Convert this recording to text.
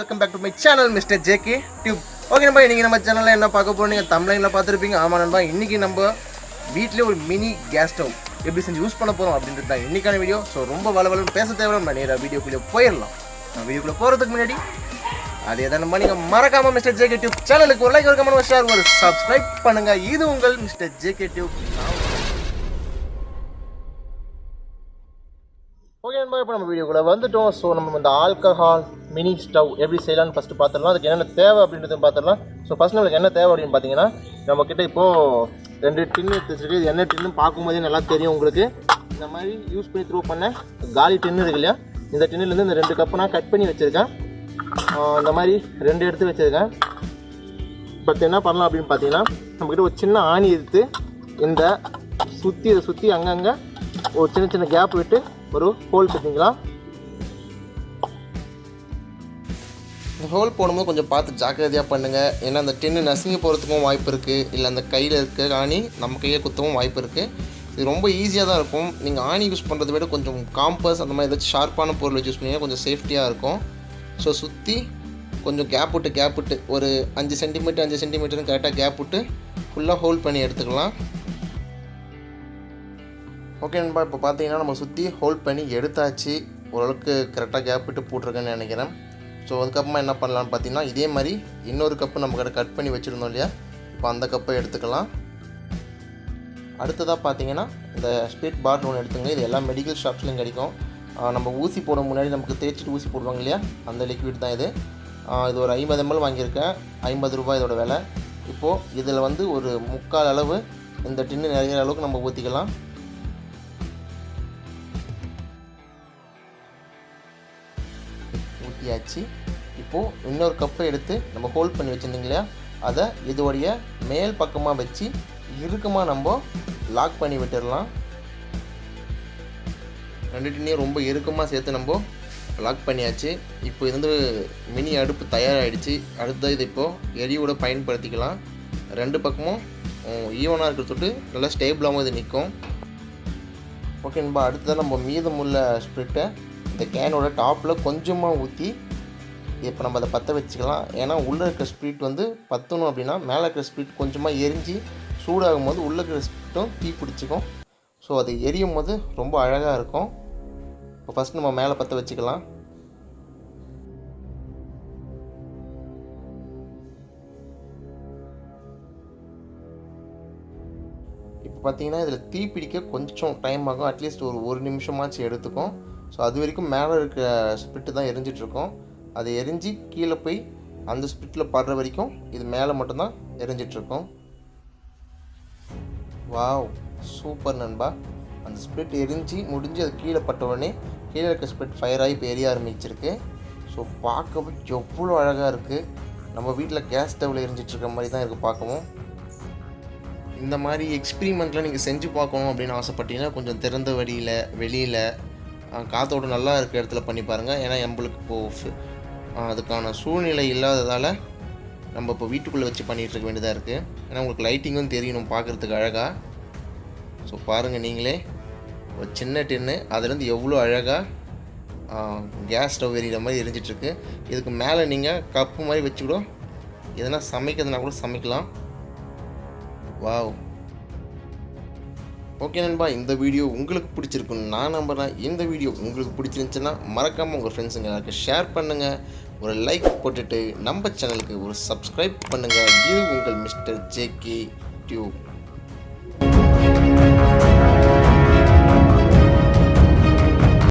welcome back to my channel Mr. JK Tube. Okay நண்பா, இன்னைக்கு நம்ம சேனல்ல என்ன பார்க்க போறோம் நீங்க thumbnail-ல பார்த்திருப்பீங்க. ஆமா நண்பா, இன்னைக்கு நம்ம வீட்லயே ஒரு மினி கேஸ் ஸ்டவ் எப்படி செஞ்சு யூஸ் பண்ண போறோம் அப்படின்றது தான் இன்னைக்கான வீடியோ. சோ ரொம்ப வளவளன்னு பேச தேவையில்லை, நம்ம நேரா வீடியோக்குள்ள போயிரலாம். வீடியோக்குள்ள போறதுக்கு முன்னாடி அதே தான் நம்ம நீங்க மறக்காம Mr. JK Tube சேனலுக்கு ஒரு லைக், ஒரு கமெண்ட், ஒரு ஷேர், ஒரு Subscribe பண்ணுங்க. இது உங்கள் Mr. JK Tube. ஓகே நண்பா, இப்போ நம்ம வீடியோக்குள்ளே வந்துட்டோம். ஸோ நம்ம இந்த ஆல்கஹால் மினி ஸ்டவ் எப்படி செய்யலாம்னு ஃபஸ்ட்டு பார்த்துடலாம். அதுக்கு என்னென்ன தேவை அப்படின்றத பார்த்துடலாம். ஸோ ஃபஸ்ட் நம்மளுக்கு என்ன தேவை அப்படின்னு பார்த்தீங்கன்னா, நம்மக்கிட்ட இப்போது 2 டின்னு எடுத்து வச்சுருக்கு. இது என்ன டின்னு பார்க்கும்போதே நல்லா தெரியும் உங்களுக்கு. இந்த மாதிரி யூஸ் பண்ணி த்ரூ பண்ண காலி டின்னு இருக்கு இல்லையா, இந்த டின்னுலேருந்து இந்த 2 கப்பு நான் கட் பண்ணி வச்சுருக்கேன். இந்த மாதிரி 2 எடுத்து வச்சுருக்கேன். பட் என்ன பண்ணலாம் அப்படின்னு பார்த்தீங்கன்னா, நம்மக்கிட்ட ஒரு சின்ன ஆணி எடுத்து இந்த இதை சுற்றி அங்கங்கே ஒரு சின்ன கேப் விட்டு ஒரு ஹோல் பண்ணிக்கலாம். இந்த ஹோல் போடும்போது கொஞ்சம் பார்த்து ஜாக்கிரதையாக பண்ணுங்கள். ஏன்னா அந்த டின்னு நசுங்கி போகிறதுக்கும் வாய்ப்பு இருக்குது, இல்லை அந்த கையில் இருக்க ஆணி நம்ம கையை குத்தவும் வாய்ப்பு இருக்குது. இது ரொம்ப ஈஸியாக தான் இருக்கும். நீங்கள் ஆணி யூஸ் பண்ணுறதை விட கொஞ்சம் காம்பஸ் அந்த மாதிரி ஏதாச்சும் ஷார்ப்பான பொருள் வச்சு யூஸ் பண்ணிங்கன்னா கொஞ்சம் சேஃப்டியாக இருக்கும். ஸோ சுற்றி கொஞ்சம் கேப் விட்டு ஒரு 5 சென்டிமீட்டர்னு கரெக்டாக கேப் விட்டு ஃபுல்லாக ஹோல்ட் பண்ணி எடுத்துக்கலாம். ஓகே நண்பா, இப்போ பார்த்தீங்கன்னா நம்ம சுற்றி ஹோல்ட் பண்ணி எடுத்தாச்சு. ஓரளவுக்கு கரெக்டாக கேப் விட்டு போட்டிருக்கேன்னு நினைக்கிறேன். ஸோ அதுக்கப்புறமா என்ன பண்ணலான்னு பார்த்தீங்கன்னா, இதே மாதிரி இன்னொரு கப்பு நம்ம கிட்ட கட் பண்ணி வச்சுருந்தோம் இல்லையா, இப்போ அந்த கப்பை எடுத்துக்கலாம். அடுத்ததாக பார்த்தீங்கன்னா இந்த ஸ்பிரிட் பாட்டில் ஒன்று எடுத்துங்க. இது எல்லா மெடிக்கல் ஷாப்ஸ்லையும் கிடைக்கும். நம்ம ஊசி போட முன்னாடி நமக்கு தேய்ச்சிட்டு ஊசி போடுவாங்க இல்லையா, அந்த லிக்விட் தான் இது. இது ஒரு 50 ml வாங்கியிருக்கேன். 50 ரூபாய் இதோட விலை. இப்போது இதில் வந்து ஒரு 3/4 அளவு இந்த டின்னு நிறைய அளவுக்கு நம்ம ஊற்றிக்கலாம். ஊற்றியாச்சு. இப்போது இன்னொரு கப்பை எடுத்து நம்ம ஹோல்ட் பண்ணி வச்சுருந்தீங்க இல்லையா, அதை இதோடைய மேல் பக்கமாக வச்சு இறுக்கமாக நம்ம லாக் பண்ணி விட்டுடலாம். 2 டின்னையும் ரொம்ப இறுக்கமாக சேர்த்து நம்ம லாக் பண்ணியாச்சு. இப்போ இது வந்து மினி அடுப்பு தயாராகிடுச்சு. அடுத்தது இது இப்போது எரியோட பயன்படுத்திக்கலாம். 2 பக்கமும் ஈவனாக இருக்கிற தொட்டு நல்லா ஸ்டேபிளாகவும் இது நிற்கும். ஓகே நண்பா, அடுத்ததான் நம்ம மீதமுள்ள ஸ்பிரிட்டை இந்த கேனோட டாப்பில் கொஞ்சமாக ஊற்றி இப்போ நம்ம அதை பற்ற வச்சுக்கலாம். ஏன்னா உள்ளே இருக்கிற ஸ்பிரிட் வந்து பற்றணும் அப்படின்னா மேலே இருக்கிற ஸ்பிரிட் கொஞ்சமாக எரிஞ்சு சூடாகும் போது உள்ளே இருக்கிற ஸ்பிரிட்டும் தீ பிடிச்சிக்கும். ஸோ அது எரியும் போது ரொம்ப அழகாக இருக்கும். இப்போ ஃபஸ்ட் நம்ம மேலே பற்ற வச்சுக்கலாம். இப்போ பார்த்தீங்கன்னா இதில் தீ பிடிக்க கொஞ்சம் டைம் ஆகும். அட்லீஸ்ட் ஒரு நிமிஷமாச்சு எடுத்துக்கும். ஸோ அது வரைக்கும் மேலே இருக்கிற ஸ்பிரிட்டு தான் எரிஞ்சிட்ருக்கோம். அது எரிஞ்சு கீழே போய் அந்த ஸ்பிரிட்டில் படுற வரைக்கும் இது மேலே மட்டும்தான் எரிஞ்சிட்ருக்கோம். வாவ், சூப்பர் நண்பா. அந்த ஸ்பிரிட் எரிஞ்சு முடிஞ்சு அது கீழே பட்ட உடனே கீழே இருக்க ஸ்பிரிட் ஃபயர் ஆகி இப்போ எரிய ஆரம்பிச்சிருக்கு. ஸோ பார்க்கவே எவ்வளோ அழகாக இருக்குது. நம்ம வீட்டில் கேஸ் ஸ்டவ்வில் எரிஞ்சிட்ருக்க மாதிரி தான் இருக்குது பார்க்கவும். இந்த மாதிரி எக்ஸ்பெரிமெண்ட்லாம் நீங்கள் செஞ்சு பார்க்கணும் அப்படின்னு ஆசைப்பட்டீங்கன்னா கொஞ்சம் திறந்த வெளியில் காற்றோட நல்லா இருக்கிற இடத்துல பண்ணி பாருங்கள். ஏன்னா நம்மளுக்கு இப்போது அதுக்கான சூழ்நிலை இல்லாததால் நம்ம இப்போ வீட்டுக்குள்ளே வச்சு பண்ணிகிட்ருக்க வேண்டியதாக இருக்குது. ஏன்னா உங்களுக்கு லைட்டிங்கும் தெரியணும் பார்க்குறதுக்கு அழகாக. ஸோ பாருங்கள் நீங்களே, ஒரு சின்ன டின்னு அதுலேருந்து எவ்வளோ அழகாக கேஸ் ஸ்டவ் எரியிற மாதிரி எரிஞ்சிட்ருக்கு. இதுக்கு மேலே நீங்கள் கப்பு மாதிரி வச்சு கூட எதனா சமைக்கிறதுனா கூட சமைக்கலாம். வாவ். ஓகே நண்பா, இந்த வீடியோ உங்களுக்கு பிடிச்சிருக்குன்னு நான் நம்புகிறேன். இந்த வீடியோ உங்களுக்கு பிடிச்சிருந்துச்சுன்னா மறக்காமல் உங்கள் ஃப்ரெண்ட்ஸுங்க எனக்கு ஷேர் பண்ணுங்கள். ஒரு லைக் போட்டுட்டு நம்ம சேனலுக்கு ஒரு Subscribe பண்ணுங்கள். இது உங்கள் Mr. JK Tube.